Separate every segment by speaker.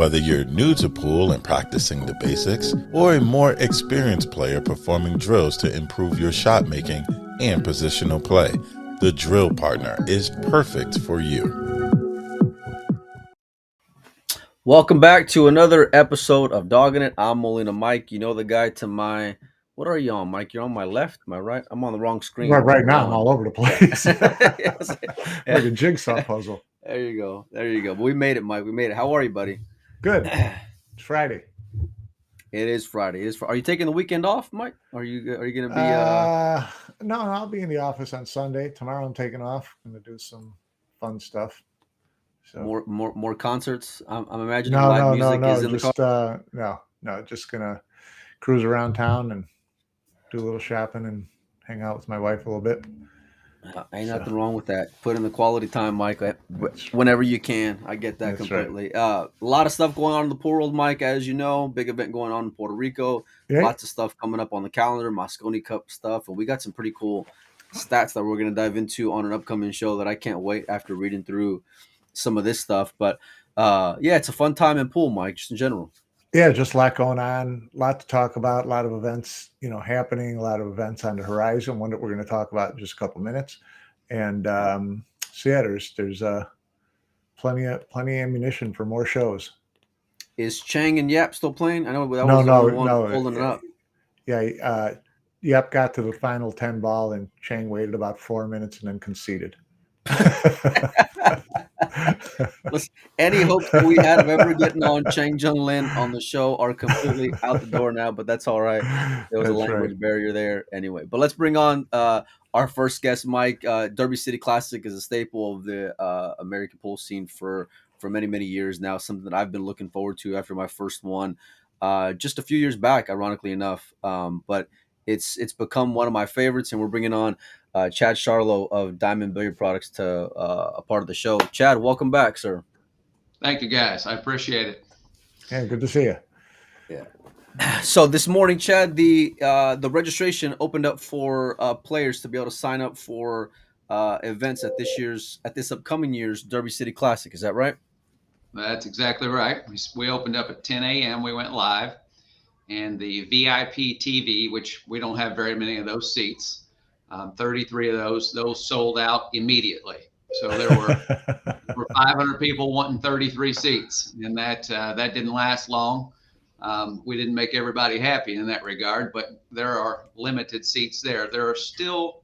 Speaker 1: Whether you're new to pool and practicing the basics, or a more experienced player performing drills to improve your shot making and positional play, the Drill Partner is perfect for you.
Speaker 2: Welcome back to another episode of Dogging It. I'm Molina Mike. You know the guy to my, what are you on, Mike? You're on my left, my right? I'm on the wrong screen.
Speaker 3: Right now, I'm all over the place.
Speaker 2: Yeah.
Speaker 3: Like a jigsaw puzzle.
Speaker 2: There you go. But we made it, Mike. We made it. How are you, buddy?
Speaker 3: Good. It's Friday.
Speaker 2: It is Friday. Are you taking the weekend off, Mike? Are you going to be?
Speaker 3: No, I'll be in the office on Sunday. Tomorrow I'm taking off. I'm going to do some fun stuff.
Speaker 2: So more concerts. I'm imagining live music is in
Speaker 3: just,
Speaker 2: the car.
Speaker 3: Just gonna cruise around town and do a little shopping and hang out with my wife a little bit.
Speaker 2: Ain't nothing wrong with that. Put in the quality time, Mike, whenever you can. I get that completely. Right. A lot of stuff going on in the pool world, Mike, as you know. Big event going on in Puerto Rico. Yeah. Lots of stuff coming up on the calendar, Moscone Cup stuff, and we got some pretty cool stats that we're going to dive into on an upcoming show that I can't wait after reading through some of this stuff. But it's a fun time in pool, Mike, just in general.
Speaker 3: Yeah, just a lot going on, a lot to talk about, a lot of events, happening, a lot of events on the horizon, one that we're going to talk about in just a couple of minutes. And there's plenty of ammunition for more shows.
Speaker 2: Is Chang and Yap still playing? I know that was the one holding it up.
Speaker 3: Yeah, Yap got to the final 10 ball and Chang waited about 4 minutes and then conceded.
Speaker 2: Listen, any hopes that we had of ever getting on Chang Jung Lin on the show are completely out the door now, but that's all right. There was a language barrier there anyway. But let's bring on our first guest, Mike. Derby City Classic is a staple of the American pool scene for many, many years now, something that I've been looking forward to after my first one just a few years back, ironically enough. But it's become one of my favorites, and we're bringing on Chad Scharlow of Diamond Billiard Products to a part of the show. Chad, welcome back, sir.
Speaker 4: Thank you, guys. I appreciate it.
Speaker 3: Yeah, good to see you.
Speaker 2: Yeah. So this morning, Chad, the registration opened up for players to be able to sign up for events at this upcoming year's Derby City Classic. Is that right?
Speaker 4: That's exactly right. We opened up at 10 a.m. We went live, and the VIP TV, which we don't have very many of those seats. 33 of those sold out immediately. So there were 500 people wanting 33 seats, and that didn't last long. We didn't make everybody happy in that regard, but there are limited seats there. There are still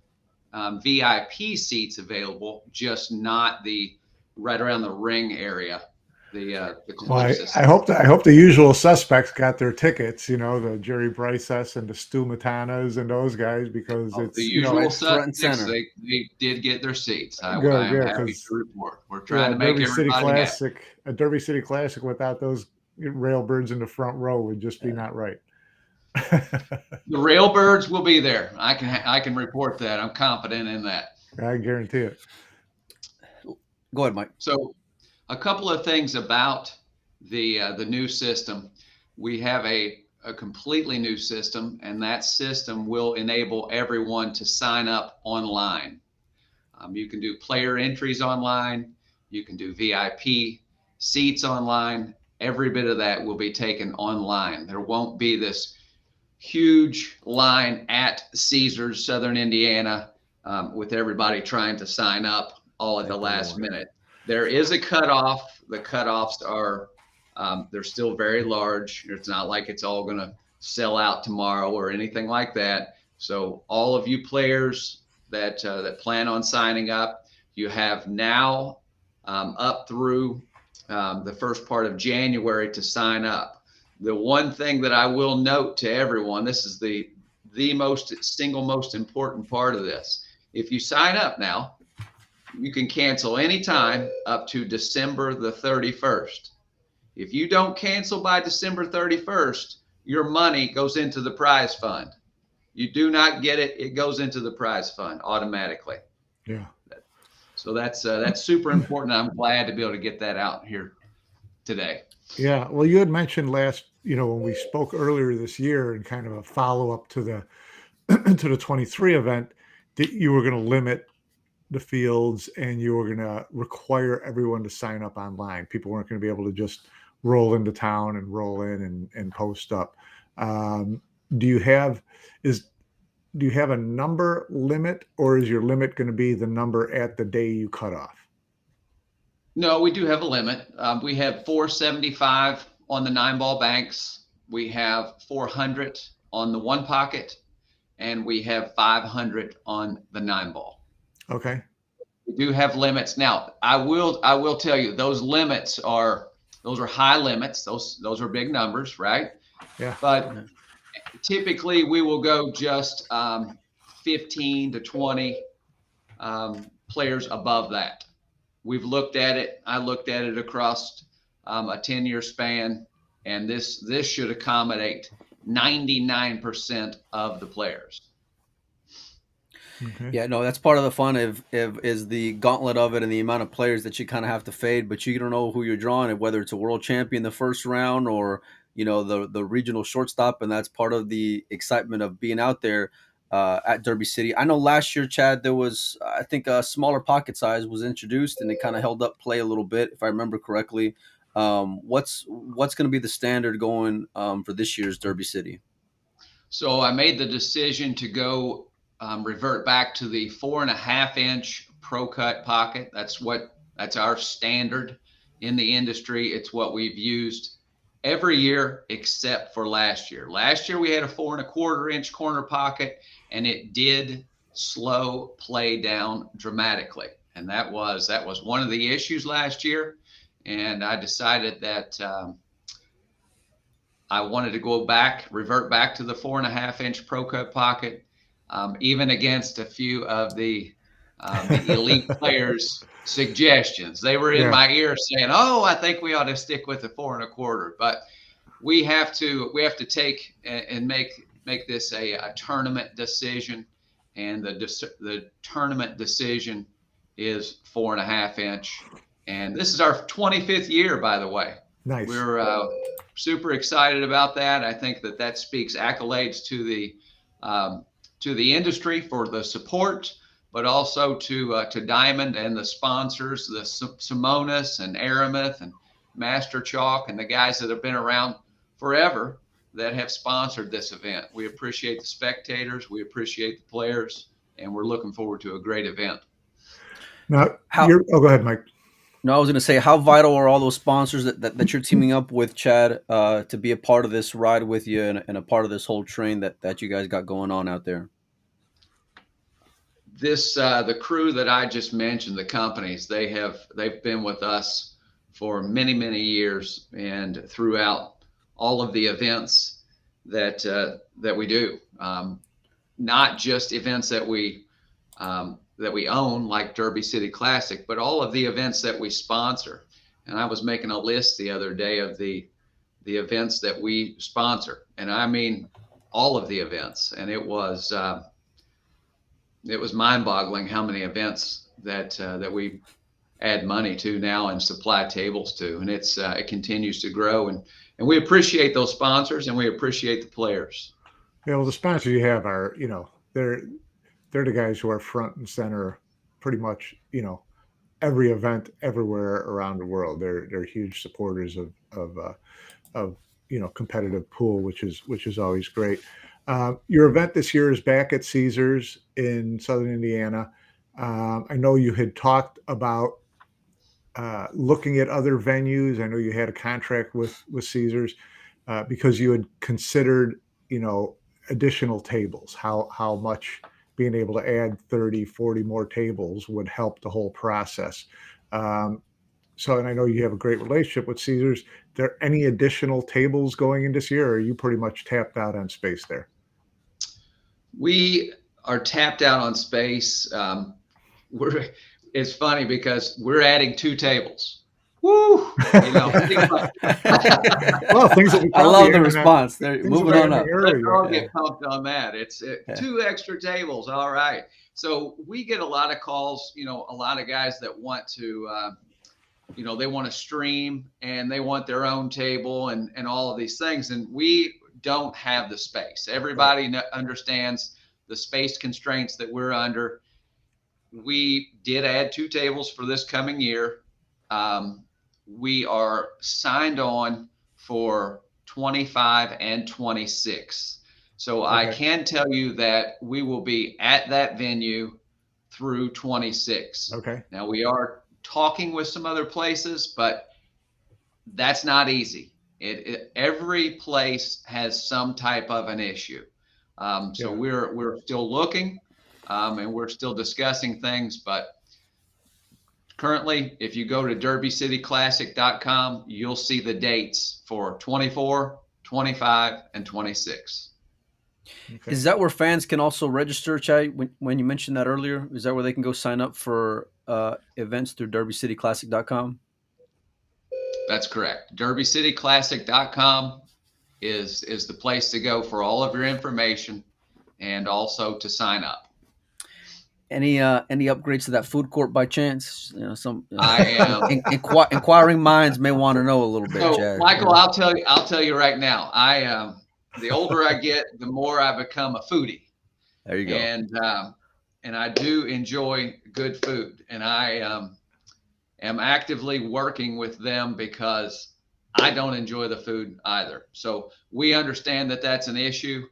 Speaker 4: VIP seats available, just not the right around the ring area. The closest.
Speaker 3: I hope the usual suspects got their tickets. The Jerry Bryces and the Stu Matanas and those guys, because it's
Speaker 4: the usual suspects. They did get their seats. I'm happy to report. We're trying to make everybody happy.
Speaker 3: A Derby City Classic without those railbirds in the front row would just be not right.
Speaker 4: The railbirds will be there. I can report that. I'm confident in that.
Speaker 3: I guarantee it.
Speaker 2: Go ahead, Mike.
Speaker 4: So, a couple of things about the new system. We have a completely new system, and that system will enable everyone to sign up online. You can do player entries online. You can do VIP seats online. Every bit of that will be taken online. There won't be this huge line at Caesars, Southern Indiana, with everybody trying to sign up all at the last minute. There is a cutoff. The cutoffs are, they're still very large. It's not like it's all going to sell out tomorrow or anything like that. So all of you players that plan on signing up, you have now up through the first part of January to sign up. The one thing that I will note to everyone, this is the single most important part of this. If you sign up now, you can cancel anytime up to December the 31st. If you don't cancel by December 31st, your money goes into the prize fund. You do not get it. It goes into the prize fund automatically.
Speaker 3: Yeah.
Speaker 4: So that's super important. I'm glad to be able to get that out here today.
Speaker 3: Yeah. Well, you had mentioned when we spoke earlier this year and kind of a follow-up to the 23 event, that you were going to limit the fields and you were going to require everyone to sign up online. People weren't going to be able to just roll into town and roll in and post up. Um, do you have do you have a number limit, or is your limit going to be the number at the day you cut off?
Speaker 4: No, we do have a limit. We have 475 on the 9-ball banks. We have 400 on the 1 pocket, and we have 500 on the 9-ball.
Speaker 3: Okay.
Speaker 4: We do have limits. Now, I will tell you, those are high limits. Those are big numbers, right?
Speaker 3: Yeah.
Speaker 4: But typically we will go just 15 to 20 players above that. We've looked at it. I looked at it across a 10-year span, and this should accommodate 99% of the players.
Speaker 2: Okay. Yeah, no, that's part of the fun is the gauntlet of it and the amount of players that you kind of have to fade, but you don't know who you're drawing, whether it's a world champion the first round or the regional shortstop, and that's part of the excitement of being out there at Derby City. I know last year, Chad, there was I think a smaller pocket size was introduced, and it kind of held up play a little bit, if I remember correctly. What's going to be the standard going for this year's Derby City?
Speaker 4: So I made the decision to go revert back to the 4.5-inch pro cut pocket. That's our standard in the industry. It's what we've used every year except for last year. Last year we had a 4.25-inch corner pocket, and it did slow play down dramatically. And that was one of the issues last year. And I decided that I wanted to revert back to the 4.5-inch pro cut pocket. Even against a few of the elite players' suggestions. They were in my ear saying, "Oh, I think we ought to stick with the 4.25." But we have to take and make this a tournament decision, and the tournament decision is 4.5-inch. And this is our 25th year, by the way.
Speaker 3: Nice.
Speaker 4: We're super excited about that. I think that speaks accolades to the industry for the support, but also to Diamond and the sponsors, the Simonis and Aramuth and Master Chalk, and the guys that have been around forever that have sponsored this event. We appreciate the spectators, we appreciate the players, and we're looking forward to a great event.
Speaker 3: Now, go ahead, Mike.
Speaker 2: No, I was going to say, how vital are all those sponsors that you're teaming up with, Chad, to be a part of this ride with you and a part of this whole train that you guys got going on out there?
Speaker 4: The crew that I just mentioned, the companies, they've been with us for many, many years, and throughout all of the events that we do, not just events that we own like Derby City Classic, but all of the events that we sponsor. And I was making a list the other day of the events that we sponsor, and I mean all of the events. And it was mind-boggling how many events that we add money to now and supply tables to, and it continues to grow. And we appreciate those sponsors, and we appreciate the players.
Speaker 3: Yeah, well, the sponsors you have are, they're the guys who are front and center pretty much, every event everywhere around the world. They're huge supporters of competitive pool, which is always great. Your event this year is back at Caesars in Southern Indiana. I know you had talked about looking at other venues. I know you had a contract with Caesars because you had considered, additional tables, how much being able to add 30, 40 more tables would help the whole process. And I know you have a great relationship with Caesars. There any additional tables going in this year, or are you pretty much tapped out on space there?
Speaker 4: We are tapped out on space. It's funny because we're adding 2 tables. Woo!
Speaker 3: Well, things that
Speaker 2: I love the response. They're moving on up.
Speaker 4: Let's all get pumped on that. It's 2 extra tables. All right. So we get a lot of calls, a lot of guys that want to, they want to stream and they want their own table and all of these things. And we don't have the space. Everybody understands the space constraints that we're under. We did add 2 tables for this coming year. we are signed on for 25 and 26. So I can tell you that we will be at that venue through 26.
Speaker 3: Okay.
Speaker 4: Now we are talking with some other places, but that's not easy. Every place has some type of an issue. So we're still looking, and we're still discussing things, but currently, if you go to derbycityclassic.com, you'll see the dates for 24, 25, and 26.
Speaker 2: Okay. Is that where fans can also register, Chad? When you mentioned that earlier, is that where they can go sign up for events through derbycityclassic.com?
Speaker 4: That's correct. derbycityclassic.com is the place to go for all of your information and also to sign up.
Speaker 2: Any upgrades to that food court by chance?
Speaker 4: I am
Speaker 2: inquiring minds may want to know a little bit.
Speaker 4: So,
Speaker 2: Chad.
Speaker 4: Michael, I'll tell you right now. The older I get, the more I become a foodie.
Speaker 2: There you go.
Speaker 4: And I do enjoy good food, and I am actively working with them because I don't enjoy the food either. So we understand that that's an issue,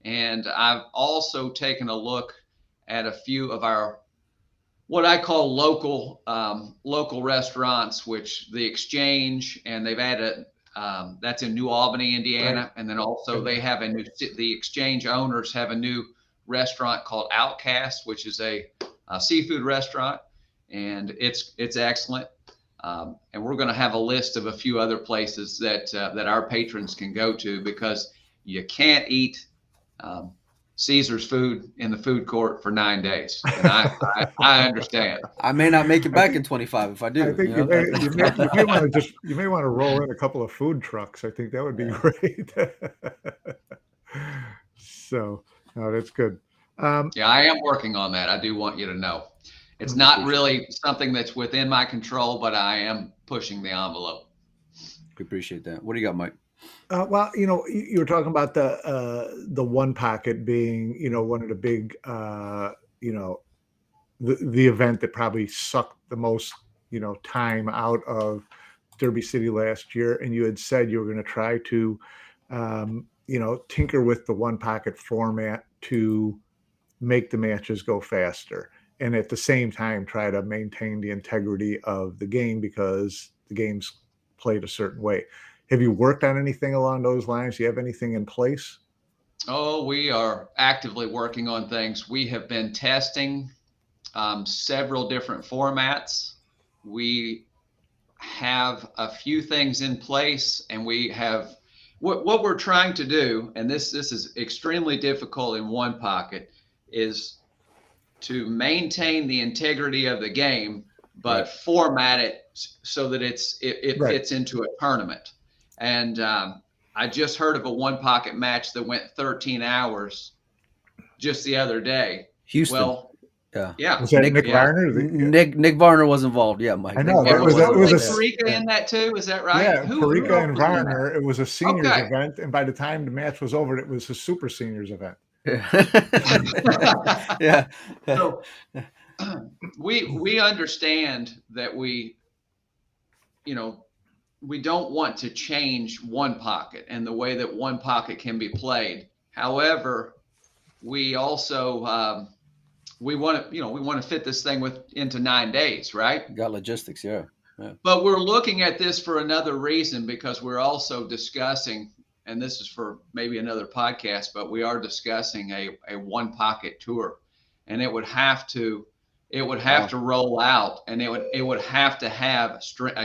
Speaker 4: and I've also taken a look at a few of our what I call local restaurants, which the Exchange, and they've added that's in New Albany, Indiana, right. And then also they have the Exchange owners have a new restaurant called Outcast, which is a seafood restaurant, and it's excellent. And we're going to have a list of a few other places that our patrons can go to, because you can't eat Caesar's food in the food court for 9 days. And I understand.
Speaker 2: I may not make it back in 25 if I do.
Speaker 3: I think you may want to roll in a couple of food trucks. I think that would be great. So, no, that's good.
Speaker 4: Yeah, I am working on that. I do want you to know. It's not really something that's within my control, but I am pushing the envelope.
Speaker 2: We appreciate that. What do you got, Mike?
Speaker 3: Well, you were talking about the one pocket being, one of the big, the event that probably sucked the most, time out of Derby City last year. And you had said you were going to try to, tinker with the one pocket format to make the matches go faster. And at the same time, try to maintain the integrity of the game, because the game's played a certain way. Have you worked on anything along those lines? Do you have anything in place?
Speaker 4: Oh, we are actively working on things. We have been testing several different formats. We have a few things in place, and we have what we're trying to do, and this is extremely difficult in one pocket, is to maintain the integrity of the game, but format it so that it fits into a tournament. And I just heard of a one pocket match that went 13 hours just the other day.
Speaker 2: Houston.
Speaker 4: Well, yeah.
Speaker 3: Was that Nick Varner?
Speaker 2: Nick Varner was involved. Yeah, Mike.
Speaker 3: I know.
Speaker 4: Was Parika in that too? Is that right?
Speaker 3: Yeah, Parika and Varner. It was a seniors event, and by the time the match was over, it was a super seniors event.
Speaker 2: Yeah.
Speaker 4: So we understand that we don't want to change one pocket and the way that one pocket can be played. However, we also we want to fit this thing into 9 days, right?
Speaker 2: Got logistics, yeah.
Speaker 4: But we're looking at this for another reason, because we're also discussing, and this is for maybe another podcast, but we are discussing a one pocket tour, and it would have to roll out, and it would have to have a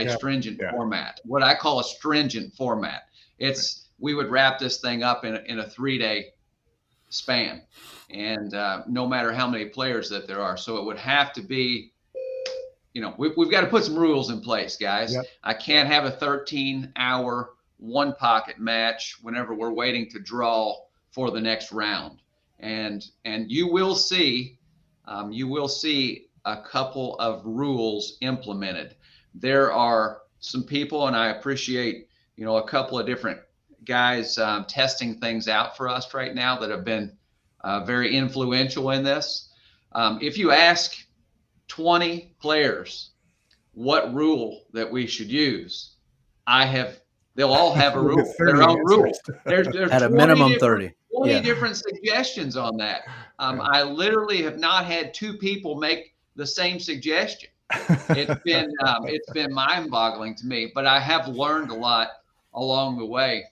Speaker 4: stringent format, what I call a stringent format. We would wrap this thing up in a 3-day span, and no matter how many players that there are. So it would have to be, we've got to put some rules in place, guys. Yep. I can't have a 13-hour one pocket match whenever we're waiting to draw for the next round. And you will see a couple of rules implemented. There are some people, and I appreciate, a couple of different guys testing things out for us right now that have been very influential in this. If you ask 20 players what rule that we should use, they'll all have a rule, their
Speaker 3: 30
Speaker 4: own rule.
Speaker 3: answers.
Speaker 4: There's
Speaker 2: At a
Speaker 4: 20
Speaker 2: minimum
Speaker 4: different
Speaker 2: 30.
Speaker 4: 20
Speaker 2: Yeah.
Speaker 4: different suggestions on that. I literally have not had two people make the same suggestion. It's been mind-boggling to me, but I have learned a lot along the way,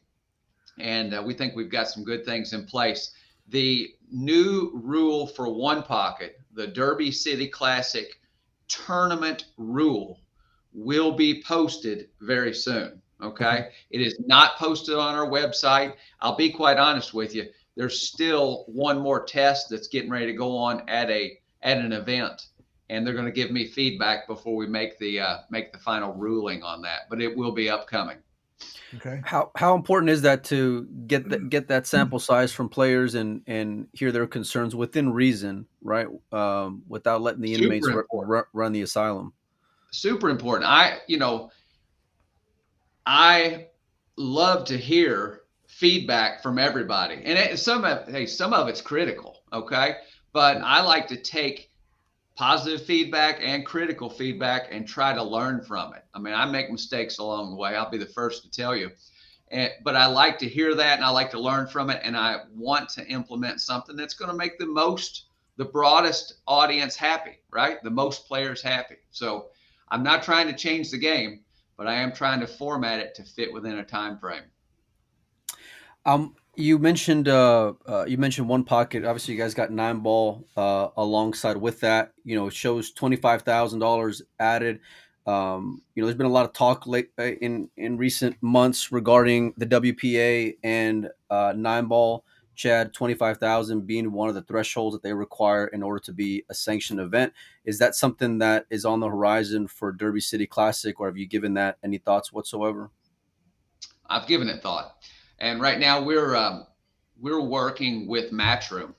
Speaker 4: and we think we've got some good things in place. The new rule for one pocket, the Derby City Classic tournament rule, will be posted very soon. Okay. It is not posted on our website. I'll be quite honest with you. There's still one more test that's getting ready to go on at an event, and they're going to give me feedback before we make the final ruling on that. But it will be upcoming.
Speaker 3: Okay.
Speaker 2: How important is that to get that sample size from players and hear their concerns within reason, right? Without letting the inmates run the asylum.
Speaker 4: Super important. I love to hear feedback from everybody, and some of it's critical, okay? But I like to take positive feedback and critical feedback and try to learn from it. I mean, I make mistakes along the way. I'll be the first to tell you, but I like to hear that, and I like to learn from it, and I want to implement something that's going to make the broadest audience happy, right? The most players happy. So I'm not trying to change the game, but I am trying to format it to fit within a time frame.
Speaker 2: You mentioned one pocket. Obviously, you guys got 9-ball alongside with that. It shows $25,000 added. There's been a lot of talk in recent months regarding the WPA and 9-ball. Chad, 25,000 being one of the thresholds that they require in order to be a sanctioned event. Is that something that is on the horizon for Derby City Classic, or have you given that any thoughts whatsoever?
Speaker 4: I've given it thought, and right now we're working with Matchroom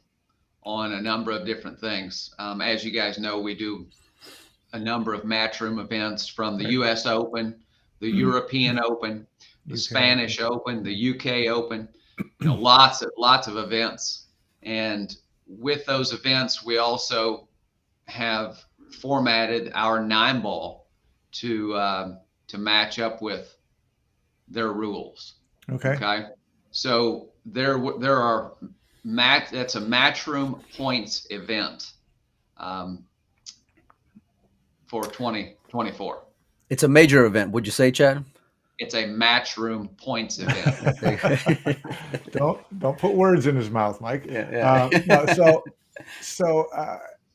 Speaker 4: on a number of different things. As you guys know, we do a number of Matchroom events, from the U.S. Open, the European Open, the Spanish Open, the UK Open. Lots of events, and with those events, we also have formatted our 9-ball to match up with their rules. Okay. So there are that's a Matchroom points event for 2024.
Speaker 2: It's a major event, would you say, Chad?
Speaker 4: It's a Matchroom points event.
Speaker 3: Don't put words in his mouth, Mike.
Speaker 2: Yeah.
Speaker 3: So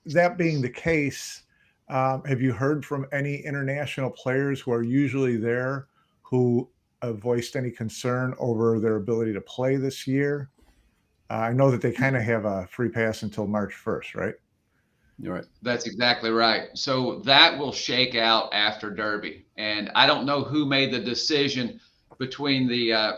Speaker 3: that being the case, have you heard from any international players who are usually there who have voiced any concern over their ability to play this year? I know that they kind of have a free pass until March 1st, right?
Speaker 2: You're right.
Speaker 4: That's exactly right. So that will shake out after Derby, and I don't know who made the decision between the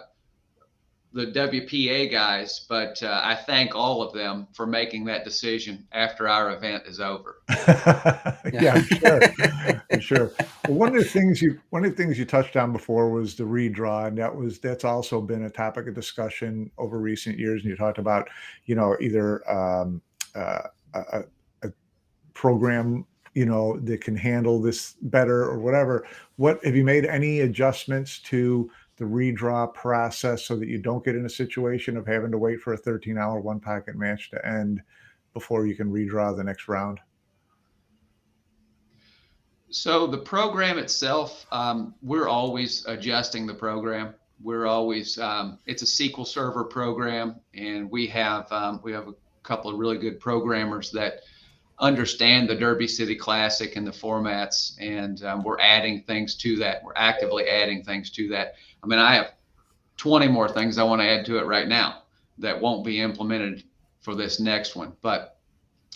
Speaker 4: WPA guys, but I thank all of them for making that decision after our event is over.
Speaker 3: Yeah, sure. Well, one of the things you touched on before was the redraw, and that's also been a topic of discussion over recent years. And you talked about, either a program that can handle this better or whatever. What have you made any adjustments to the redraw process so that you don't get in a situation of having to wait for a 13-hour one pocket match to end before you can redraw the next round?
Speaker 4: So the program itself, we're always adjusting the program. We're always it's a SQL Server program, and we have a couple of really good programmers that understand the Derby City Classic and the formats, and we're adding things to that. We're actively adding things to that. I mean, I have 20 more things I want to add to it right now that won't be implemented for this next one, but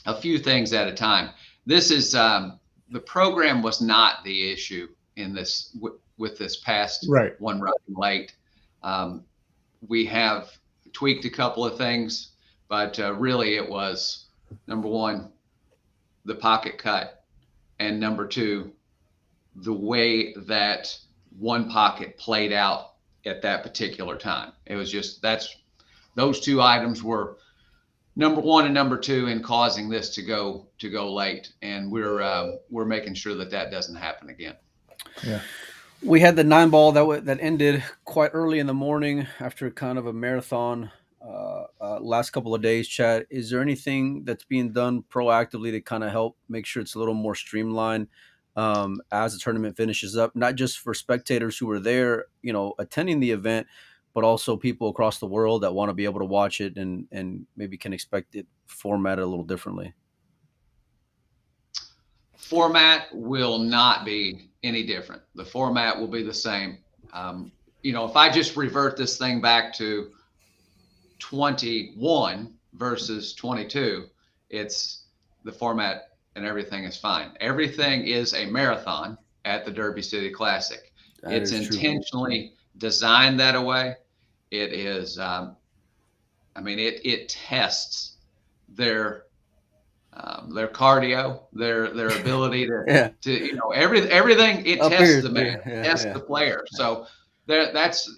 Speaker 4: a few things at a time. This is the program was not the issue in this with this past one running late. We have tweaked a couple of things, but really it was, number one, the pocket cut, and number two, the way that one pocket played out at that particular time. It was just those two items were number one and number two in causing this to go late, and we're making sure that doesn't happen again.
Speaker 3: Yeah.
Speaker 2: We had the 9 ball that ended quite early in the morning after kind of a marathon last couple of days. Chad, is there anything that's being done proactively to kind of help make sure it's a little more streamlined as the tournament finishes up, not just for spectators who are there, attending the event, but also people across the world that want to be able to watch it and maybe can expect it formatted a little differently?
Speaker 4: Format will not be any different. The format will be the same. If I just revert this thing back to 21 versus 22, it's the format and everything is fine. Everything is a marathon at the Derby City Classic. It's intentionally designed that way. It is, it tests their cardio, their ability to everything. It tests the man, tests the player. So that's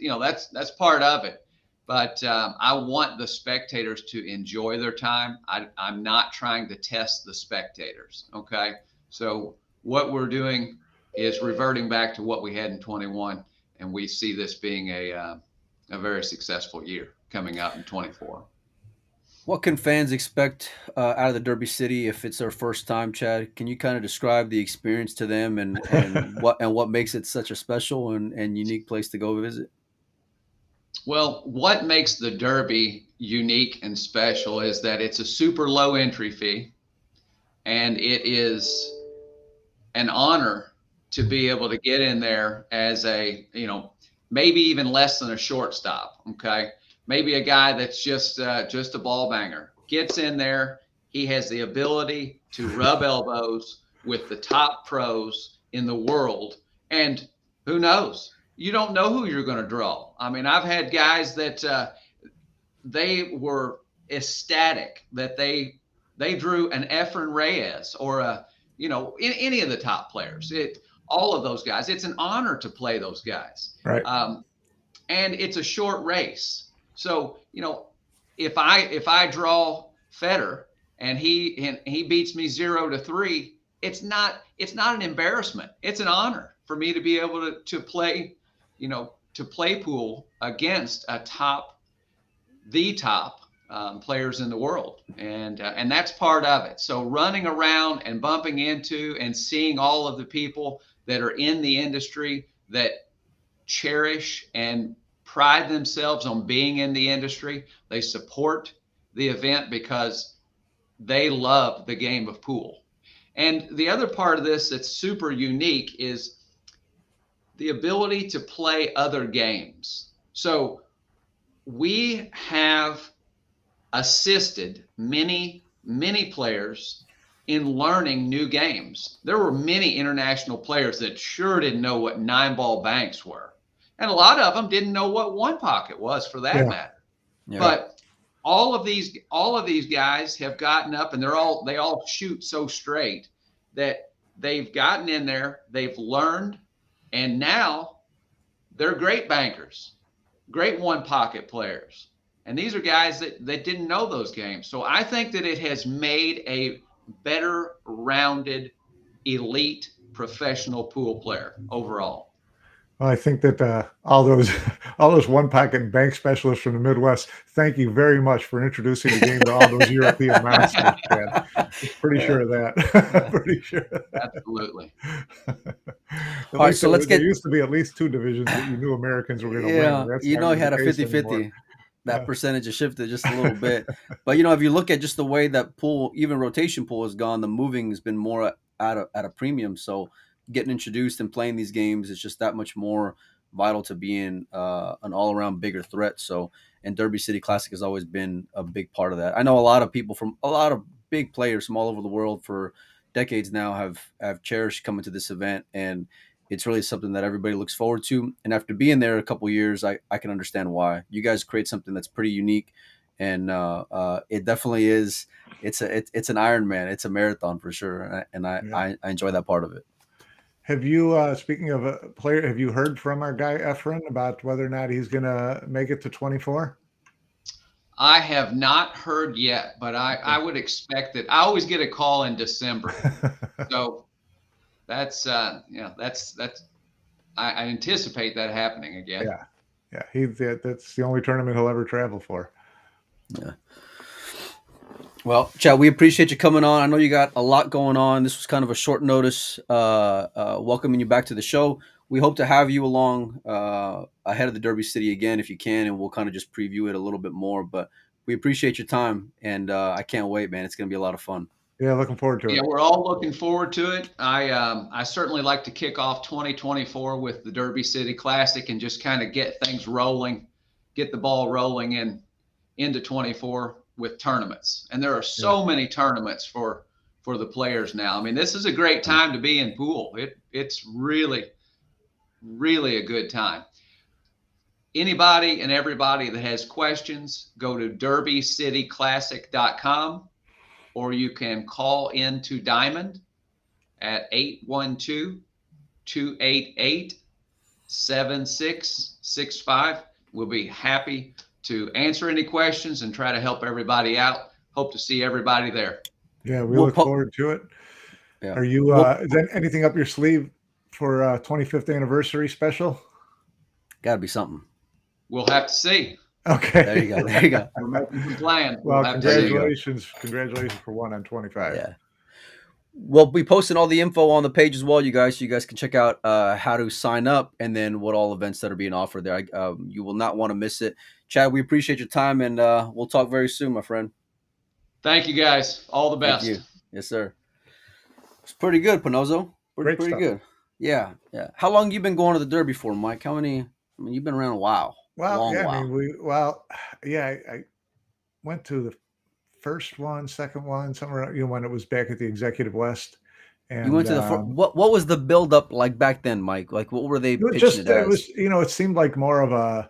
Speaker 4: part of it. But I want the spectators to enjoy their time. I'm not trying to test the spectators. Okay. So what we're doing is reverting back to what we had in 21, and we see this being a very successful year coming out in 24.
Speaker 2: What can fans expect out of the Derby City if it's their first time, Chad? Can you kind of describe the experience to them and what makes it such a special and unique place to go visit?
Speaker 4: Well, what makes the Derby unique and special is that it's a super low entry fee, and it is an honor to be able to get in there as maybe even less than a shortstop. Okay. Maybe a guy that's just a ball banger gets in there. He has the ability to rub elbows with the top pros in the world. And who knows? You don't know who you're going to draw. I mean, I've had guys that they were ecstatic that they drew an Efren Reyes or any of the top players. All of those guys. It's an honor to play those guys.
Speaker 3: Right.
Speaker 4: And it's a short race. So, if I draw Federer and he beats me 0-3, it's not an embarrassment. It's an honor for me to be able to play, to play pool against the top players in the world. And that's part of it. So running around and bumping into and seeing all of the people that are in the industry that cherish and pride themselves on being in the industry. They support the event because they love the game of pool. And the other part of this that's super unique is the ability to play other games. So we have assisted many, many players in learning new games. There were many international players that sure didn't know what 9-ball banks were. And a lot of them didn't know what one pocket was, for that matter. Yeah. But all of these guys have gotten up, and they all shoot so straight that they've gotten in there, they've learned, and now they're great bankers, great one pocket players. And these are guys that didn't know those games. So I think that it has made a better rounded, elite professional pool player overall.
Speaker 3: Well, I think that all those one pocket and bank specialists from the Midwest, thank you very much for introducing the game to all those European monsters, Chad. Pretty sure of that. Pretty sure of that.
Speaker 4: Absolutely.
Speaker 2: All right, so let's get.
Speaker 3: There used to be at least 2 divisions that you knew Americans were going to win.
Speaker 2: That's you had a 50-50. That percentage has shifted just a little bit. But, if you look at just the way that pool, even rotation pool has gone, the moving has been more at a premium. So getting introduced and playing these games is just that much more vital to being an all-around bigger threat. So, and Derby City Classic has always been a big part of that. I know a lot of people from a lot of big players from all over the world for decades now have cherished coming to this event, and it's really something that everybody looks forward to. And after being there a couple of years, I can understand why. You guys create something that's pretty unique, and it definitely is. It's an Ironman. It's a marathon for sure, and I enjoy that part of it.
Speaker 3: Have you, speaking of a player, have you heard from our guy Efren about whether or not he's going to make it to 24?
Speaker 4: I have not heard yet, but I would expect that. I always get a call in December, so that's I anticipate that happening again.
Speaker 3: Yeah, yeah. That's the only tournament he'll ever travel for.
Speaker 2: Yeah. Well, Chad, we appreciate you coming on. I know you got a lot going on. This was kind of a short notice, welcoming you back to the show. We hope to have you along ahead of the Derby City again if you can, and we'll kind of just preview it a little bit more. But we appreciate your time, and I can't wait, man. It's going to be a lot of fun.
Speaker 3: Yeah, looking forward to it.
Speaker 4: Yeah, we're all looking forward to it. I certainly like to kick off 2024 with the Derby City Classic and just kind of get things rolling, get the ball rolling into 24 with tournaments. And there are so many tournaments for the players now. I mean, this is a great time to be in pool. It's really, really a good time. Anybody and everybody that has questions, go to derbycityclassic.com, or you can call into Diamond at 812-288-7665. We'll be happy to answer any questions and try to help everybody out. Hope to see everybody there.
Speaker 3: Yeah, we look forward to it. Yeah. Are you is there anything up your sleeve for 25th anniversary special?
Speaker 2: Got to be something.
Speaker 4: We'll have to see.
Speaker 3: Okay.
Speaker 2: There you go. There you go.
Speaker 4: We're making some plans.
Speaker 3: Well, congratulations. Congratulations for one on 25.
Speaker 2: Yeah. We'll be posting all the info on the page as well, you guys. So you guys can check out how to sign up and then what all events that are being offered there. You will not want to miss it. Chad, we appreciate your time, and we'll talk very soon, my friend.
Speaker 4: Thank you, guys. All the best.
Speaker 2: Thank you. Yes, sir. It's pretty good, Panozzo. Pretty good. Yeah. How long you been going to the Derby for, Mike? How many? I mean, you've been around a while.
Speaker 3: Well, I went to the first one, second one, somewhere, when it was back at the Executive West. And
Speaker 2: you went to the what was the build up like back then, Mike? Like, what were they pitching it as?
Speaker 3: It was, it seemed like more of a,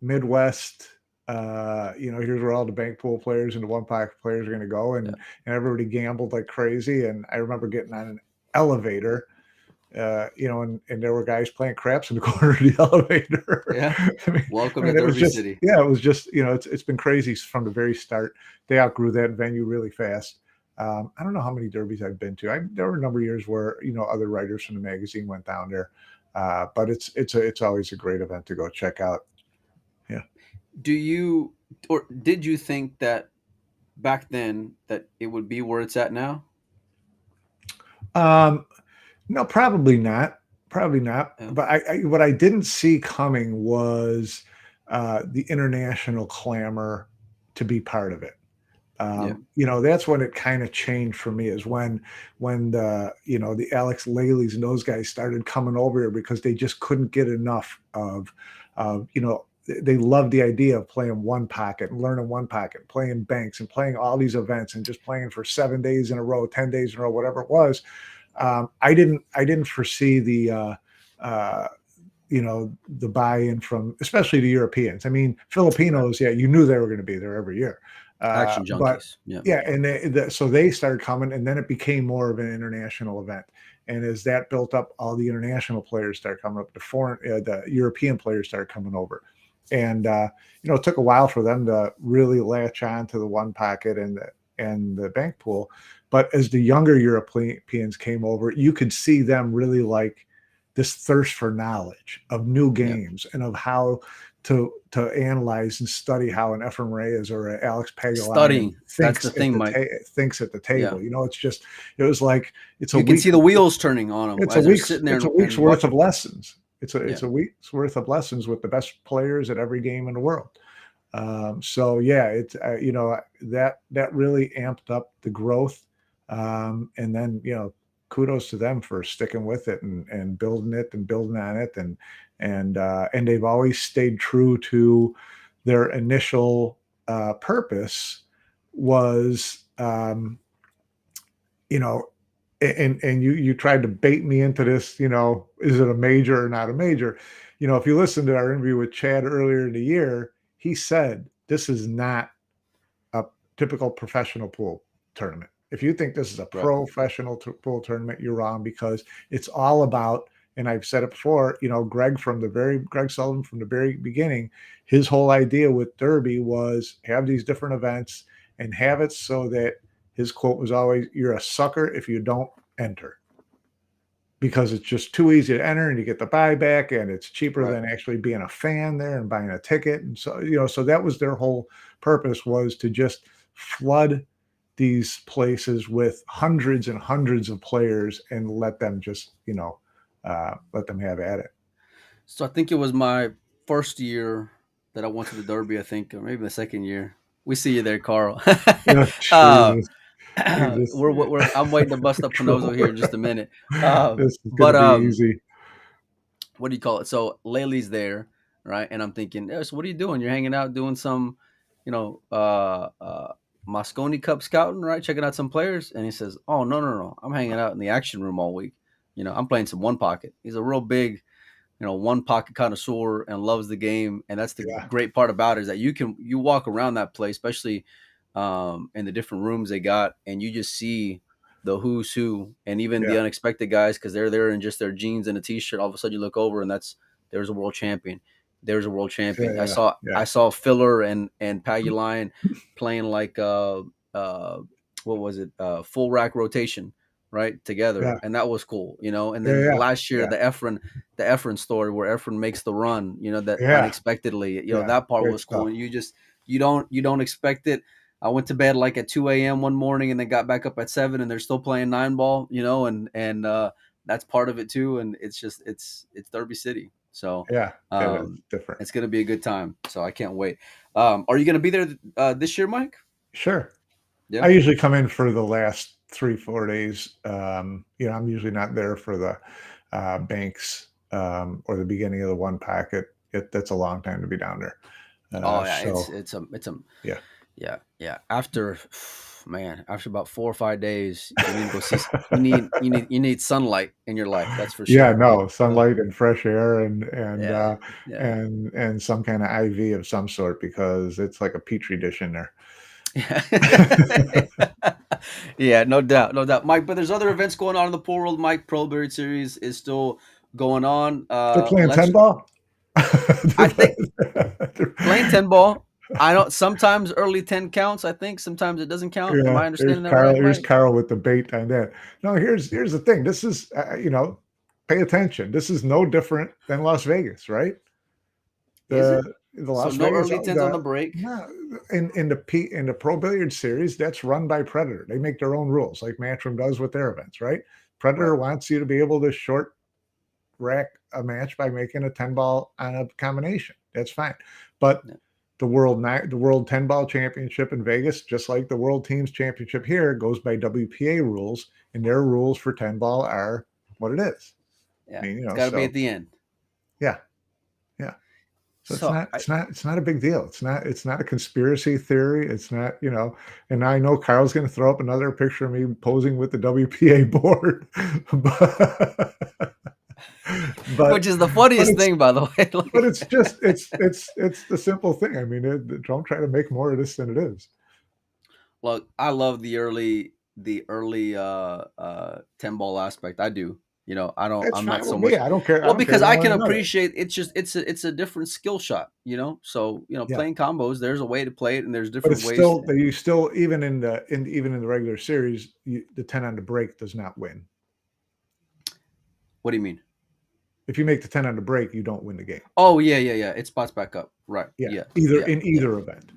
Speaker 3: Midwest, here's where all the bank pool players and the one pocket players are going to go. And everybody gambled like crazy. And I remember getting on an elevator, and there were guys playing craps in the corner of the elevator.
Speaker 2: Yeah. Welcome to Derby City.
Speaker 3: Yeah, it was just, it's been crazy from the very start. They outgrew that venue really fast. I don't know how many derbies I've been to. There were a number of years where, other writers from the magazine went down there. But it's always a great event to go check out. Yeah.
Speaker 2: Did you think that back then that it would be where it's at now?
Speaker 3: No, probably not. Yeah. But what I didn't see coming was the international clamor to be part of it. That's when it kind of changed for me, is when the the Alex Laleys and those guys started coming over here because they just couldn't get enough of they loved the idea of playing one pocket and learning one pocket, playing banks and playing all these events and just playing for 7 days in a row, 10 days in a row, whatever it was. I didn't foresee the the buy-in from especially the Europeans. I mean, Filipinos, you knew they were going to be there every year.
Speaker 2: Action junkies.
Speaker 3: And so they started coming, and then it became more of an international event. And as that built up, all the international players started coming up. The European players started coming over, and it took a while for them to really latch on to the one pocket and the bank pool. But as the younger Europeans came over, you could see them really like this thirst for knowledge of new games and of how to analyze and study how an Efren Reyes or an Alex Pagulayan thinks at the table. It was like
Speaker 2: you can see the wheels turning on them.
Speaker 3: It's a week's worth of lessons. It's a week's worth of lessons with the best players at every game in the world. That really amped up the growth. And then, kudos to them for sticking with it and building it and building on it. And they've always stayed true to their initial purpose was, and you tried to bait me into this, is it a major or not a major? If you listen to our interview with Chad earlier in the year, he said, this is not a typical professional pool tournament. If you think this is a professional pool tournament, you're wrong, because it's all about And I've said it before, Greg Sullivan from the very beginning, his whole idea with Derby was have these different events and have it so that his quote was always, "You're a sucker if you don't enter." Because it's just too easy to enter and you get the buyback and it's cheaper than actually being a fan there and buying a ticket. And so, so that was their whole purpose, was to just flood these places with hundreds and hundreds of players and let them just, let them have at it.
Speaker 2: So I think it was my first year that I went to the Derby, I think, or maybe the second year. We see you there, Carl. I'm waiting to bust up Panozzo here in just a minute.
Speaker 3: This is gonna be easy.
Speaker 2: What do you call it? So Laylee's there, right? And I'm thinking, so what are you doing? You're hanging out doing some, Moscone Cup scouting, right? Checking out some players. And he says, "Oh, no. I'm hanging out in the action room all week. I'm playing some one pocket." He's a real big, one pocket connoisseur and loves the game. And that's the great part about it, is that you walk around that place, especially in the different rooms they got, and you just see the who's who, and even the unexpected guys, because they're there in just their jeans and a t-shirt. All of a sudden you look over and there's a world champion. There's a world champion. I saw Filler and Paguline playing like what was it? Full rack rotation, right? Together. And that was cool, And then last year the Efren story where Efren makes the run, that unexpectedly, that part was cool. And you don't expect it. I went to bed like at 2 a.m. one morning and then got back up at 7 and they're still playing 9-ball, and that's part of it too. And it's Derby City. So
Speaker 3: it's different.
Speaker 2: It's going to be a good time. So I can't wait. Are you going to be there this year, Mike?
Speaker 3: Sure. Yeah. I usually come in for the last 3-4 days. I'm usually not there for the banks or the beginning of the one packet. That's a long time to be down there. After
Speaker 2: about 4 or 5 days, you need to go see. You need sunlight in your life. That's for sure.
Speaker 3: Yeah, no, sunlight and fresh air and some kind of IV of some sort, because it's like a petri dish in there.
Speaker 2: Yeah, no doubt, Mike. But there's other events going on in the pool world. Mike, Pro Billiard Series is still going on.
Speaker 3: They're playing 10-ball.
Speaker 2: I think playing 10-ball. I don't. Sometimes early 10 counts. I think sometimes it doesn't count. Am I understanding that right?
Speaker 3: Here's Carl with the bait on that. No, here's the thing. This is pay attention. This is no different than Las Vegas, right?
Speaker 2: The Las Vegas, no early 10s on the break.
Speaker 3: No, in the Pro Billiard Series, that's run by Predator. They make their own rules, like Matchroom does with their events, right? Predator wants you to be able to short rack a match by making a 10-ball on a combination. That's fine, but the World 10-ball championship in Vegas, just like the World Teams Championship here, goes by WPA rules, and their rules for 10-ball are what it is.
Speaker 2: Yeah, it's got to be at the end.
Speaker 3: Yeah. So it's not a big deal. It's not a conspiracy theory. It's not, and I know Carl's going to throw up another picture of me posing with the WPA board,
Speaker 2: but which is the funniest thing, by the way.
Speaker 3: But it's just it's the simple thing. I mean, don't try to make more of this than it is.
Speaker 2: Look, I love the early 10-ball aspect. I do. I'm not so much.
Speaker 3: I don't care.
Speaker 2: Well, because I can appreciate it's a different skill shot. So playing combos, there's a way to play it, and there's different ways.
Speaker 3: You still even in the regular series, the 10 on the break does not win.
Speaker 2: What do you mean?
Speaker 3: If you make the 10 on the break, you don't win the game.
Speaker 2: Oh yeah. It spots back up, right?
Speaker 3: Yeah. In either event.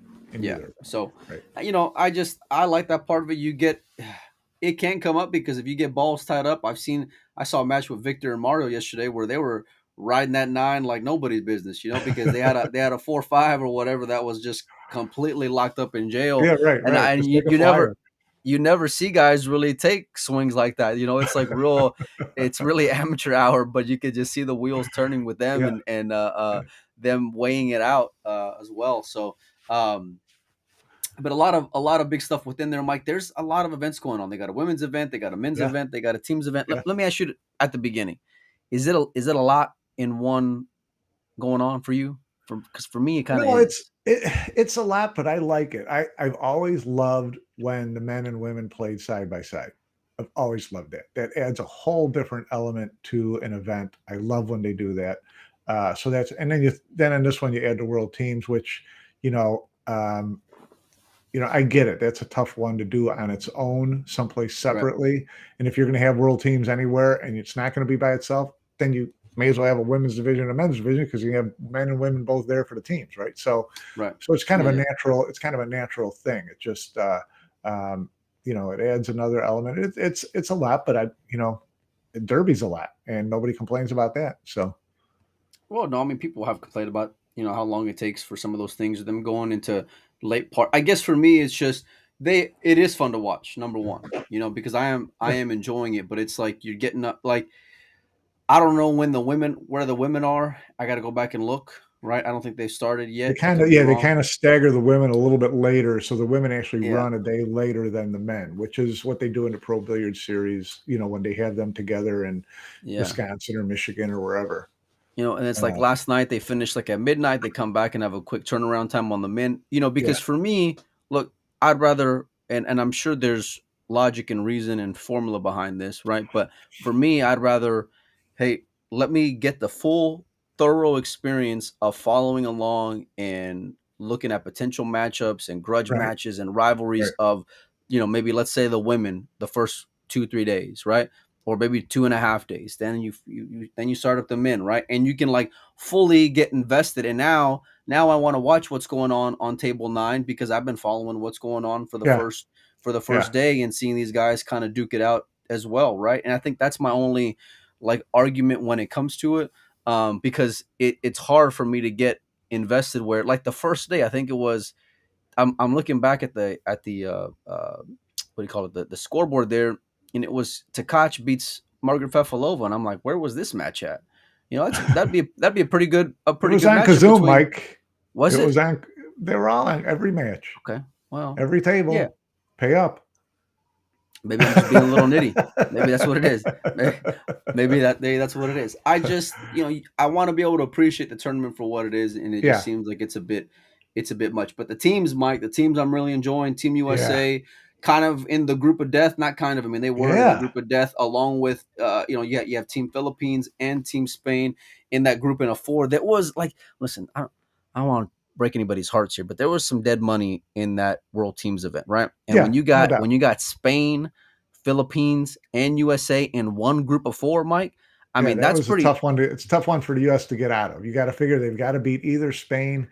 Speaker 2: So I like that part of it. You get. It can come up because if you get balls tied up, I saw a match with Victor and Mario yesterday where they were riding that 9 like nobody's business, because they had a 4-5 or whatever that was just completely locked up in jail.
Speaker 3: Yeah, right.
Speaker 2: And you never see guys really take swings like that. It's like it's really amateur hour, but you could just see the wheels turning with them and them weighing it out as well. So. But a lot of big stuff within there, Mike. There's a lot of events going on. They got a women's event, they got a men's event, they got a team's event. Let me ask you at the beginning: is it a lot in one going on for you? Because for me, it kind of is.
Speaker 3: It's a lot, but I like it. I've always loved when the men and women played side by side. I've always loved that. That adds a whole different element to an event. I love when they do that. So that's, and then in this one you add the world teams, which you know, I get it. That's a tough one to do on its own, someplace separately. And if you're going to have world teams anywhere, and it's not going to be by itself, then you may as well have a women's division and a men's division, because you have men and women both there for the teams, right? So, so it's kind of a natural. It's kind of a natural thing. It just, it adds another element. It's a lot, but Derby's a lot, and nobody complains about that. So,
Speaker 2: well, no, I mean, people have complained about how long it takes for some of those things, them going into late part. I guess for me, it's just it is fun to watch. Number one, because I am enjoying it, but it's like you're getting up. Like, I don't know where the women are. I got to go back and look. Right, I don't think they started yet.
Speaker 3: They kind of stagger the women a little bit later, so the women actually run a day later than the men, which is what they do in the Pro Billiard Series. When they have them together in Wisconsin or Michigan or wherever.
Speaker 2: And it's like last night they finished like at midnight. They come back and have a quick turnaround time on the men. Because for me, look, I'd rather, and I'm sure there's logic and reason and formula behind this, right? But for me, I'd rather, hey, let me get the full thorough experience of following along and looking at potential matchups and grudge matches and rivalries of, maybe let's say the women the first 2-3 days, right? Or maybe 2.5 days. Then you start up the men, right? And you can like fully get invested. And now I want to watch what's going on table 9, because I've been following what's going on for the first day and seeing these guys kind of duke it out as well, right? And I think that's my only like argument when it comes to it. Because it's hard for me to get invested where like the first day, I think it was, I'm looking back at the what do you call it? The scoreboard there. And it was Tkach beats Margaret Fefalova. And I'm like, where was this match at? That'd be a pretty good
Speaker 3: it was on Kazoo, Mike.
Speaker 2: Was it?
Speaker 3: It was on, they were all on every match.
Speaker 2: Okay. Well,
Speaker 3: every table. Pay up.
Speaker 2: Maybe I'm just being a little nitty. Maybe that's what it is. Maybe that's what it is. I just, I want to be able to appreciate the tournament for what it is, and it just seems like it's a bit much. But the teams, Mike, I'm really enjoying. Team USA, kind of in the group of death. Not kind of. I mean, they were in the group of death, along with, you have Team Philippines and Team Spain in that group in a 4. That was like, listen, I don't want to break anybody's hearts here, but there was some dead money in that World Teams event, right? And when you got Spain, Philippines, and USA in one group of 4, Mike, I mean, that's pretty
Speaker 3: tough one. It's a tough one for the U.S. to get out of. You got to figure they've got to beat either Spain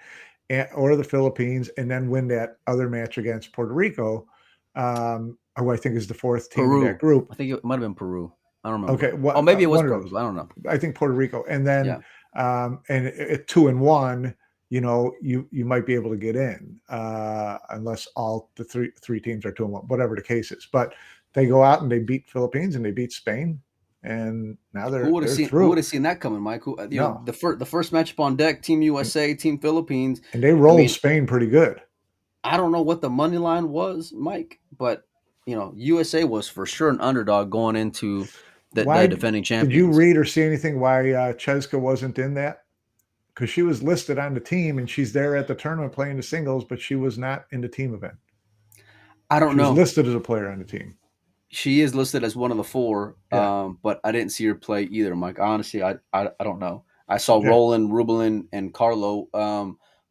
Speaker 3: or the Philippines, and then win that other match against Puerto Rico, who I think is the 4th team in that group.
Speaker 2: I think it might have been Peru. I don't remember.
Speaker 3: Okay,
Speaker 2: maybe it was Peru. I don't know.
Speaker 3: I think Puerto Rico, and then and at 2-1. You might be able to get in, unless all the three teams are 2-1, whatever the case is. But they go out and they beat Philippines and they beat Spain, and now they're through.
Speaker 2: Who would have seen that coming, Mike? The first matchup on deck, Team USA, Team Philippines,
Speaker 3: and they rolled Spain pretty good.
Speaker 2: I don't know what the money line was, Mike, but USA was for sure an underdog going into the defending champions.
Speaker 3: Did you read or see anything why Cheska wasn't in that? Because she was listed on the team and she's there at the tournament playing the singles, but she was not in the team event.
Speaker 2: I don't know.
Speaker 3: She was listed as a player on the team.
Speaker 2: She is listed as one of the 4, but I didn't see her play either, Mike. Honestly, I don't know. I saw Roland, Rublin, and Carlo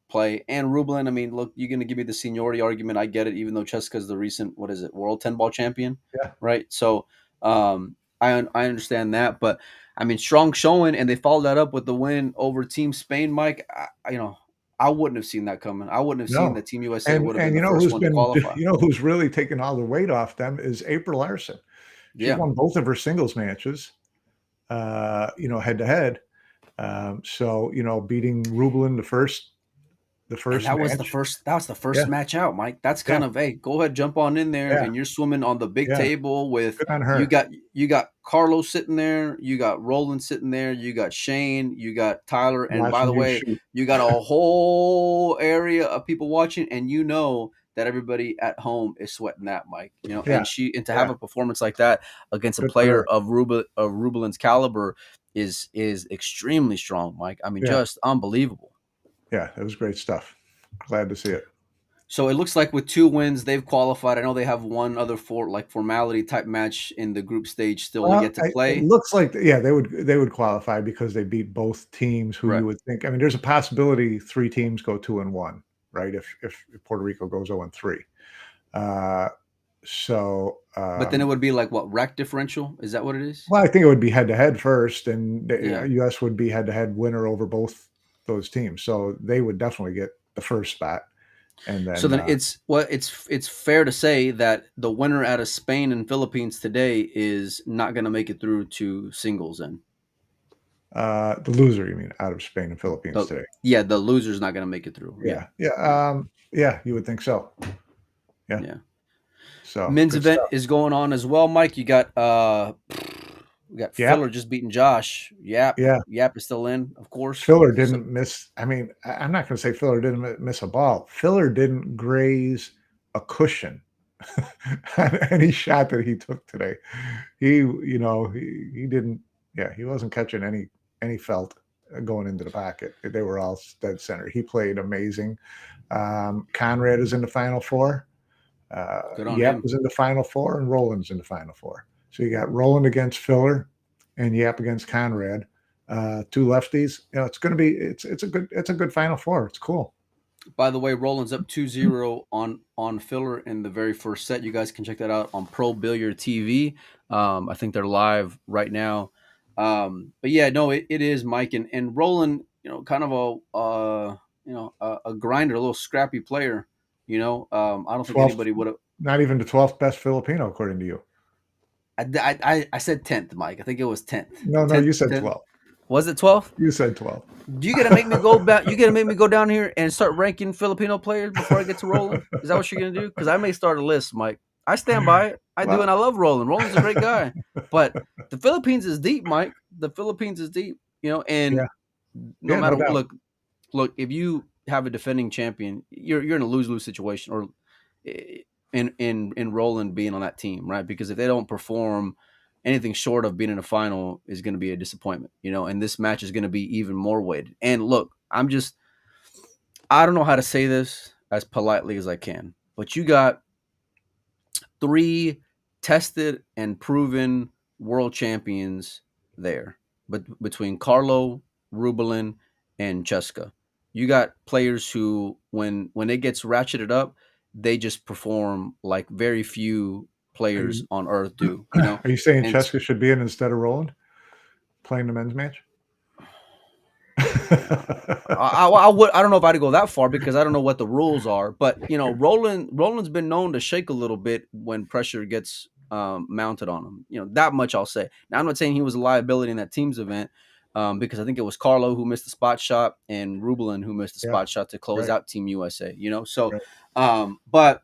Speaker 2: play. And Rublin, I mean, look, you're going to give me the seniority argument. I get it, even though Cheska's the recent, world 10-ball champion.
Speaker 3: Yeah.
Speaker 2: Right? So I understand that, but I mean, strong showing, and they followed that up with the win over Team Spain, Mike. I wouldn't have seen that coming. I wouldn't have seen that Team USA would have been the first one to qualify.
Speaker 3: You know who's really taken all the weight off them is April Larson. She won both of her singles matches, head to head. So beating Rublin the first
Speaker 2: that was the first match out, Mike. That's kind of, hey, go ahead, jump on in there, and you're swimming on the big table with you got Carlos sitting there, you got Roland sitting there, you got Shane, you got Tyler, and by the way, you got a whole area of people watching, and that everybody at home is sweating that, Mike. And to have a performance like that against a player of Rublin's caliber is extremely strong, Mike. I mean, just unbelievable.
Speaker 3: Yeah, it was great stuff. Glad to see it.
Speaker 2: So it looks like with 2 wins, they've qualified. I know they have one other formality type match in the group stage still yet to
Speaker 3: It
Speaker 2: play.
Speaker 3: looks like, yeah, they would qualify because they beat both teams who
Speaker 2: Right.
Speaker 3: you would think. I mean, there's a possibility 3 teams go 2-1, right? If Puerto Rico goes 0-3.
Speaker 2: But then it would be like what, rack differential? Is that what it is?
Speaker 3: Well, I think it would be head to head first, and the
Speaker 2: Yeah.
Speaker 3: U.S. would be head to head winner over both those teams. So they would definitely get the first spot. And then,
Speaker 2: So then it's fair to say that the winner out of Spain and Philippines today is not going to make it through to singles. Then
Speaker 3: the loser, you mean, out of Spain and Philippines today?
Speaker 2: Yeah, the loser's not going to make it through.
Speaker 3: Yeah, you would think so. Yeah. So
Speaker 2: men's event is going on as well, Mike. You got Filler just beating Josh. Yap is still in, of course.
Speaker 3: Filler didn't miss. I mean, I'm not going to say Filler didn't miss a ball. Filler didn't graze a cushion on any shot that he took today. He didn't. Yeah, he wasn't catching any felt going into the pocket. They were all dead center. He played amazing. Conrad is in the Final Four. Yap is in the Final Four, and Roland's in the Final Four. So you got Roland against Filler, and Yap against Conrad. 2 lefties. It's going to be it's a good Final Four. It's cool.
Speaker 2: By the way, Roland's up 2-0 on Filler in the very first set. You guys can check that out on Pro Billiard TV. I think they're live right now. But yeah, no, it is, Mike, and Roland. Kind of a grinder, a little scrappy player. I don't think anybody would have.
Speaker 3: Not even the 12th best Filipino, according to you.
Speaker 2: I said 10th, Mike. I think it was 10th.
Speaker 3: No,
Speaker 2: 10th,
Speaker 3: you said 12th.
Speaker 2: Was it 12th?
Speaker 3: You said 12.
Speaker 2: You gotta make me go back. You gotta make me go down here and start ranking Filipino players before I get to Roland. Is that what you're gonna do? Because I may start a list, Mike. I stand by it. I do, and I love Roland. Roland's a great guy, but the Philippines is deep, Mike. The Philippines is deep. No matter look. If you have a defending champion, you're in a lose-lose situation, or in Roland being on that team, right? Because if they don't perform, anything short of being in a final is going to be a disappointment, and this match is going to be even more weighted. And look, I don't know how to say this as politely as I can, but you got 3 tested and proven world champions there, but between Carlo, Rubelin, and Cheska. You got players who, when it gets ratcheted up, they just perform like very few players on earth do.
Speaker 3: Are you saying Cheska should be in instead of Roland playing the men's match?
Speaker 2: I don't know if I'd go that far because I don't know what the rules are, but Roland's been known to shake a little bit when pressure gets mounted on him. That much I'll say. Now, I'm not saying he was a liability in that team's event, because I think it was Carlo who missed the spot shot and Rubelin who missed the spot shot to close out Team USA. So, but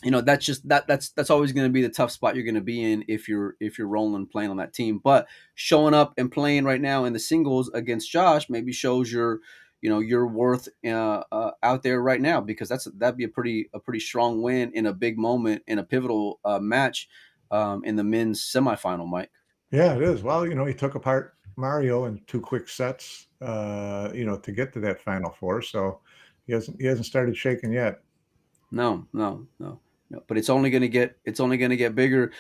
Speaker 2: that's just that's always going to be the tough spot you're going to be in if you're Roland playing on that team. But showing up and playing right now in the singles against Josh maybe shows your worth out there right now, because that'd be a pretty strong win in a big moment in a pivotal match in the men's semifinal, Mike.
Speaker 3: Yeah, it is. Well, he took apart Mario in 2 quick sets, to get to that Final Four. So he hasn't started shaking yet.
Speaker 2: No. But it's only gonna get bigger.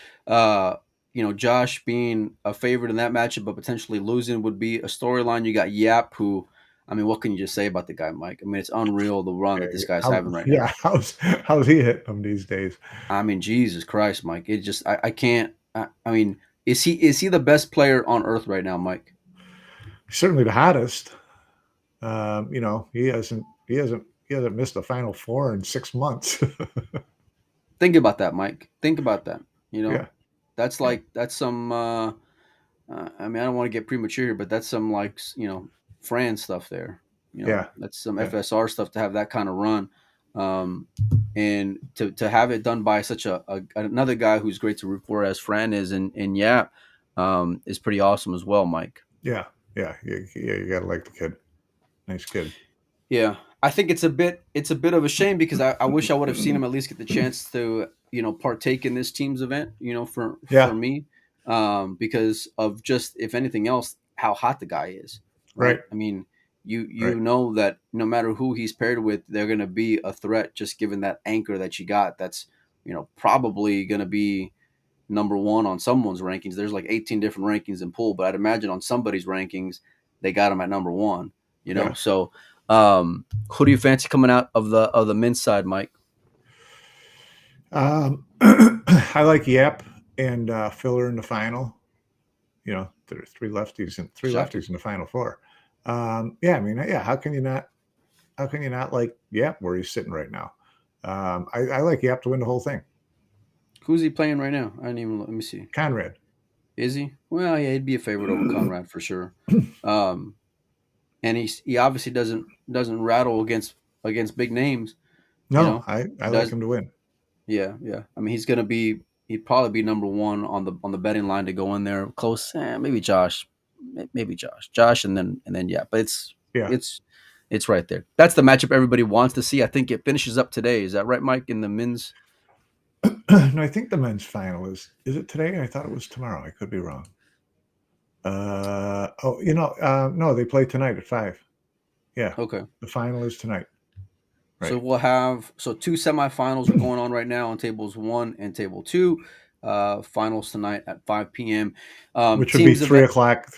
Speaker 2: Josh being a favorite in that matchup, but potentially losing would be a storyline. You got Yap, who, I mean, what can you just say about the guy, Mike? I mean, it's unreal the run that this guy's having right now.
Speaker 3: Yeah, how's he hitting them these days?
Speaker 2: I mean, Jesus Christ, Mike. It just I can't. I mean, is he the best player on earth right now, Mike?
Speaker 3: He's certainly the hottest. He hasn't missed a Final Four in 6 months.
Speaker 2: Think about that, Mike. Think about that. That's some. I mean, I don't want to get premature here, but that's some Fran stuff there. That's some FSR stuff to have that kind of run, and to have it done by such another guy who's great to root for as Fran is, and Yap, is pretty awesome as well, Mike.
Speaker 3: Yeah. You gotta like the kid. Nice kid.
Speaker 2: Yeah, I think it's a bit of a shame because I wish I would have seen him at least get the chance to partake in this team's event. For me, because of just, if anything else, how hot the guy is.
Speaker 3: Right.
Speaker 2: I mean, You know that no matter who he's paired with, they're going to be a threat. Just given that anchor that you got, that's probably going to be number one on someone's rankings. There's like 18 different rankings in pool, but I'd imagine on somebody's rankings they got him at number one. So who do you fancy coming out of the men's side, Mike?
Speaker 3: I like Yap and Filler in the final. There are three lefties in the final four. How can you not like Yap where he's sitting right now? I like Yap to win the whole thing.
Speaker 2: Who's he playing right now? I didn't even let me see.
Speaker 3: Conrad.
Speaker 2: Is he? Well, yeah, he'd be a favorite over Conrad for sure. And he obviously doesn't rattle against big names.
Speaker 3: No, I like him to win.
Speaker 2: Yeah. I mean, he'd probably be number one on the betting line to go in there close. Maybe Josh, and then yeah. But it's right there. That's the matchup everybody wants to see. I think it finishes up today. Is that right, Mike? In the men's.
Speaker 3: No, I think the men's final is it today? I thought it was tomorrow. I could be wrong. No, they play tonight at 5. Yeah.
Speaker 2: Okay.
Speaker 3: The final is tonight.
Speaker 2: Right. So we'll have two semifinals are going on right now on tables 1 and table 2. Finals tonight at 5 p.m.
Speaker 3: Which would be 3 o'clock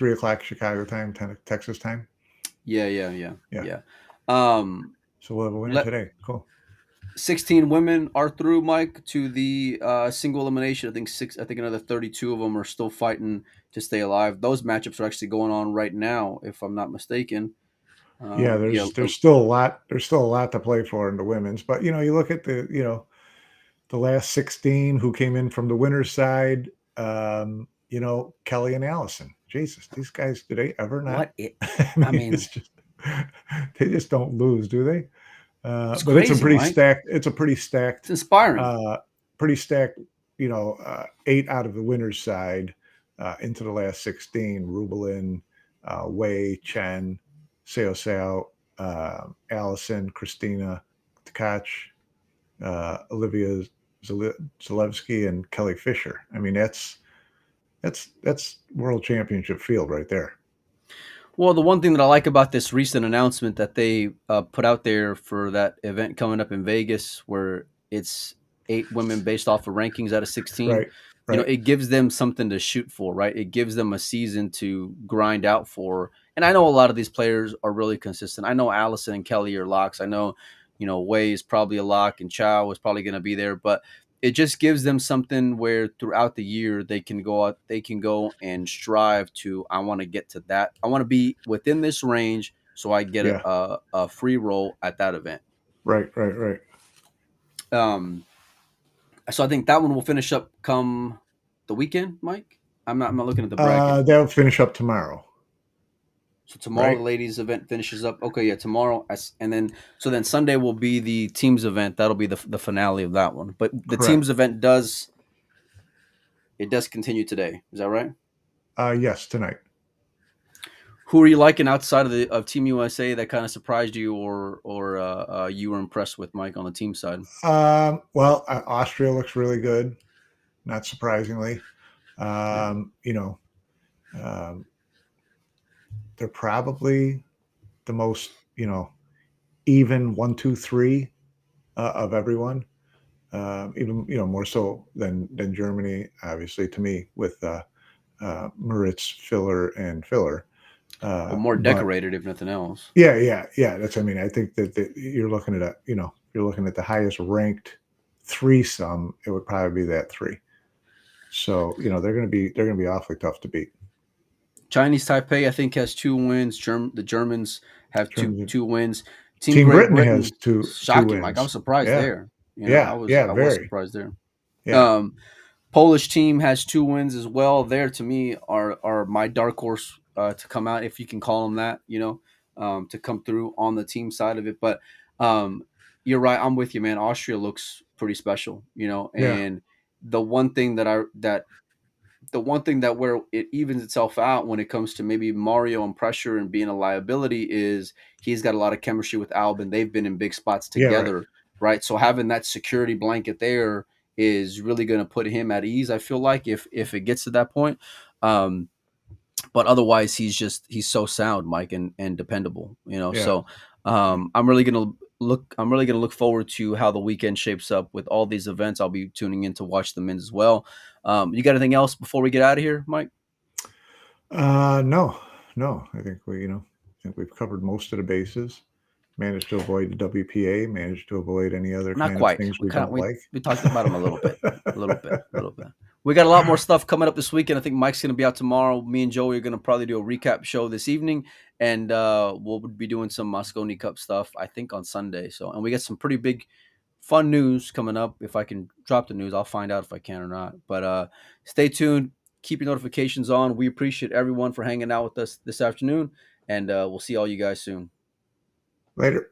Speaker 3: Chicago time, 10 Texas time.
Speaker 2: Yeah.
Speaker 3: So we'll have a winner today. Cool.
Speaker 2: 16 women are through, Mike, to the single elimination. I think another 32 of them are still fighting to stay alive. Those matchups are actually going on right now, if I'm not mistaken.
Speaker 3: There's still a lot. There's still a lot to play for in the women's, but you look at the last 16 who came in from the winner's side. Kelly and Allison. Jesus, these guys, do they ever not? It's just, they just don't lose, do they? But crazy, it's a pretty stacked. It's a pretty stacked.
Speaker 2: It's inspiring.
Speaker 3: Pretty stacked. 8 out of the winner's side into the last 16. Rubelin, Wei, Chen, Seo, Allison, Christina, Tkach, Olivia Zalewski, and Kelly Fisher. I mean, that's world championship field right there.
Speaker 2: Well, the one thing that I like about this recent announcement that they put out there for that event coming up in Vegas, where it's 8 women based off of rankings out of 16,
Speaker 3: right.
Speaker 2: It gives them something to shoot for, right? It gives them a season to grind out for. And I know a lot of these players are really consistent. I know Allison and Kelly are locks. I know, Wei is probably a lock and Chow is probably going to be there, but it just gives them something where throughout the year they can go and strive to, I want to get to that. I want to be within this range so I get a free roll at that event.
Speaker 3: Right.
Speaker 2: So I think that one will finish up come the weekend, Mike. I'm not looking at the bracket.
Speaker 3: They'll finish up tomorrow.
Speaker 2: So tomorrow the ladies event finishes up. Okay, yeah, tomorrow, and then Sunday will be the teams event. That'll be the finale of that one. But the teams event does continue today. Is that right?
Speaker 3: Yes, tonight.
Speaker 2: Who are you liking outside of Team USA that kind of surprised you, or you were impressed with, Mike, on the team side?
Speaker 3: Austria looks really good, not surprisingly. They're probably the most even 1, 2, 3 of everyone. Even more so than Germany, obviously, to me, with Moritz, Filler, and Filler.
Speaker 2: More decorated, if nothing else.
Speaker 3: Yeah. That's. I think that you're looking at the highest ranked threesome. It would probably be that 3. So they're going to be awfully tough to beat.
Speaker 2: Chinese Taipei, I think, has 2 wins. The Germans have two wins.
Speaker 3: Team Britain has 2.
Speaker 2: Shocking,
Speaker 3: 2 wins.
Speaker 2: Mike. I was surprised there.
Speaker 3: I
Speaker 2: was surprised there.
Speaker 3: Yeah.
Speaker 2: Polish team has 2 wins as well. There, to me, are my dark horse to come out, if you can call them that. To come through on the team side of it. But you're right. I'm with you, man. Austria looks pretty special. And the one thing that where it evens itself out when it comes to maybe Mario and pressure and being a liability is he's got a lot of chemistry with Albin. They've been in big spots together, right? So having that security blanket there is really going to put him at ease, I feel like, if it gets to that point. But but otherwise he's so sound, Mike, and dependable,
Speaker 3: Yeah.
Speaker 2: So I'm really gonna look forward to how the weekend shapes up with all these events. I'll be tuning in to watch the men's as well. You got anything else before we get out of here, Mike?
Speaker 3: No. I think we've covered most of the bases. Managed to avoid the WPA. Managed to avoid any other
Speaker 2: Not
Speaker 3: kind
Speaker 2: quite.
Speaker 3: of things we don't like.
Speaker 2: We talked about them a little bit. We got a lot more stuff coming up this weekend. I think Mike's going to be out tomorrow. Me and Joey are going to probably do a recap show this evening, and we'll be doing some Mosconi Cup stuff, I think, on Sunday. And we got some pretty big, fun news coming up. If I can drop the news, I'll find out if I can or not. But stay tuned. Keep your notifications on. We appreciate everyone for hanging out with us this afternoon, and we'll see all you guys soon.
Speaker 3: Later.